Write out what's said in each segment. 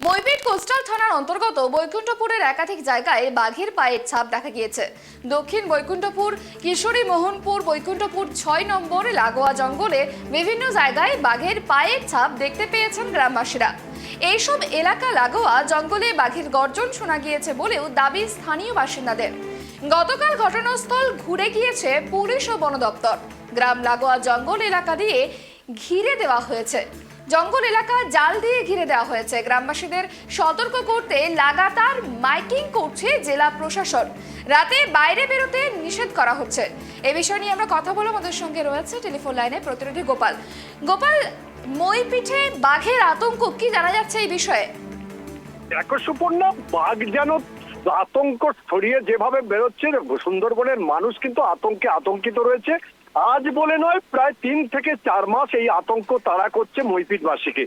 মইপিট coastal থানার অন্তর্গত বৈকুণ্ঠপুরের একাধিক জায়গায় বাঘের পায়ের ছাপ দেখা গিয়েছে। দক্ষিণ বৈকুণ্ঠপুর, কিশোরী মোহনপুর, বৈকুণ্ঠপুর ৬ নম্বর লাগোয়া জঙ্গলে বিভিন্ন জায়গায় বাঘের পায়ের ছাপ দেখতে পেয়েছেন গ্রামবাসীরা। এইসব এলাকা লাগোয়া জঙ্গলে বাঘের গর্জন শোনা গিয়েছে বলেও দাবি স্থানীয় বাসিন্দাদের। গতকাল ঘটনাস্থল ঘুরে গিয়েছে পুলিশ ও বন দপ্তর। গ্রাম লাগোয়া জঙ্গল এলাকা দিয়ে ঘিরে দেওয়া হয়েছে। জঙ্গল এলাকা জাল দিয়ে ঘিরে দেওয়া হয়েছে। গ্রামবাসীদের সতর্ক করতে লাগাতার মাইকিং করছে জেলা প্রশাসন। রাতে বাইরে বেরোতে নিষেধ করা হচ্ছে। এ বিষয় নিয়ে আমরা কথা বলবো। আমাদের সঙ্গে রয়েছে টেলিফোন লাইনে প্রতিনিধি গোপাল। গোপাল, মইপিঠে বাঘের আতঙ্ক, কি জানা যাচ্ছে এই বিষয়ে? দেখো সুপর্ণা, বাঘ যেন আতঙ্ক ছড়িয়ে যেভাবে বেরোচ্ছে, সুন্দরবনের মানুষ কিন্তু আতঙ্কে আতঙ্কিত রয়েছে। আজ বলে নয়, প্রায় ৩ থেকে ৪ মাস এই আতঙ্ক তাড়া করছে মইপিটবাসীকে।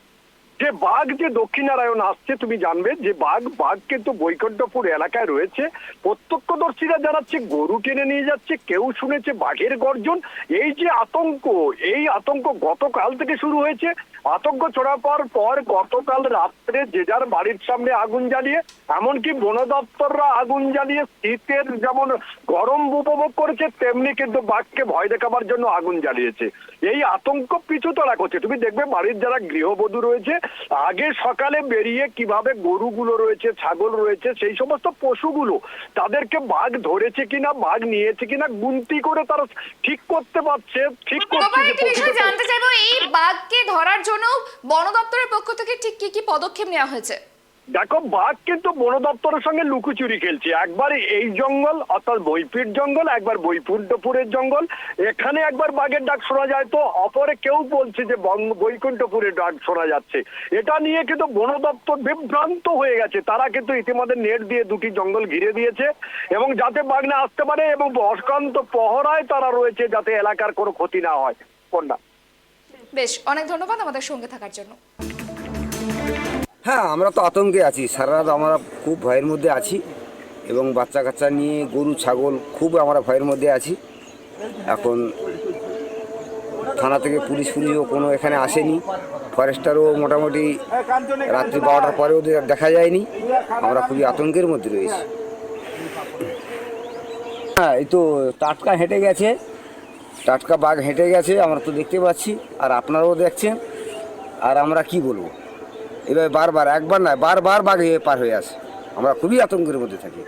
যে বাঘ যে দক্ষিণারায়ণ আসছে, তুমি জানবে যে বাঘ কিন্তু বৈকুণ্ঠপুর এলাকায় রয়েছে। প্রত্যক্ষদর্শীরা জানাচ্ছে গরু টেনে নিয়ে যাচ্ছে, কেউ শুনেছে বাঘের গর্জন। এই যে আতঙ্ক, এই আতঙ্ক গতকাল থেকে শুরু হয়েছে। আতঙ্ক ছড়াবার পর গতকাল রাত্রে যে যার বাড়ির সামনে আগুন জ্বালিয়ে, এমনকি বন দপ্তররা আগুন জ্বালিয়ে শীতের যেমন গরম উপভোগ করেছে, তেমনি কিন্তু বাঘকে ভয় দেখাবার জন্য আগুন জ্বালিয়েছে। এই আতঙ্ক পিছু তাড়া করছে। তুমি দেখবে বাড়ির যারা গৃহবধূ রয়েছে, আগে সকালে বেরিয়ে কিভাবে গরুগুলো রয়েছে, ছাগল রয়েছে, সেই সমস্ত পশুগুলো তাদেরকে বাঘ ধরেছে কিনা, বাঘ নিয়েছে কিনা গুনতি করে তারা ঠিক করতে পারছে। ঠিক করছে। জানতে চাইবো, এই বাঘকে ধরার জন্য বন দপ্তরের পক্ষ থেকে ঠিক কি কি পদক্ষেপ নেওয়া হয়েছে? দেখো, বাঘ কিন্তু বন দপ্তরের সঙ্গে লুকোচুরি খেলছে। একবার এই জঙ্গল অর্থাৎ বইপিট জঙ্গল, একবার বৈকুণ্ঠপুরের জঙ্গল। এখানে একবার বাঘের ডাক শোনা যায়, তো অপরে কেউ বলছে যে বৈকুণ্ঠপুরের ডাক শোনা যাচ্ছে। এটা নিয়ে কিন্তু বন দপ্তর বিভ্রান্ত হয়ে গেছে। তারা কিন্তু ইতিমধ্যে নেট দিয়ে 2টি জঙ্গল ঘিরে দিয়েছে, এবং যাতে বাঘ না আসতে পারে, এবং অক্লান্ত পহরায় তারা রয়েছে যাতে এলাকার কোনো ক্ষতি না হয়। কন্যা, বেশ, অনেক ধন্যবাদ আমাদের সঙ্গে থাকার জন্য। হ্যাঁ, আমরা তো আতঙ্কে আছি। সারা রাত আমরা খুব ভয়ের মধ্যে আছি, এবং বাচ্চা কাচ্চা নিয়ে গরু ছাগল খুব আমরা ভয়ের মধ্যে আছি। এখন থানা থেকে পুলিশও কোনো এখানে আসেনি। ফরেস্টারও মোটামুটি রাত্রি 12টার পরে ওদের দেখা যায়নি। আমরা খুবই আতঙ্কের মধ্যে রয়েছি। হ্যাঁ, এই তো টাটকা হেঁটে গেছে, টাটকা বাঘ হেঁটে গেছে, আমরা তো দেখতে পাচ্ছি, আর আপনারাও দেখছেন। আর আমরা কি বলবো, এভাবে বারবার, একবার নয় বারবার বাঘ পার হয়ে আসে। আমরা খুবই আতঙ্কের মধ্যে থাকি।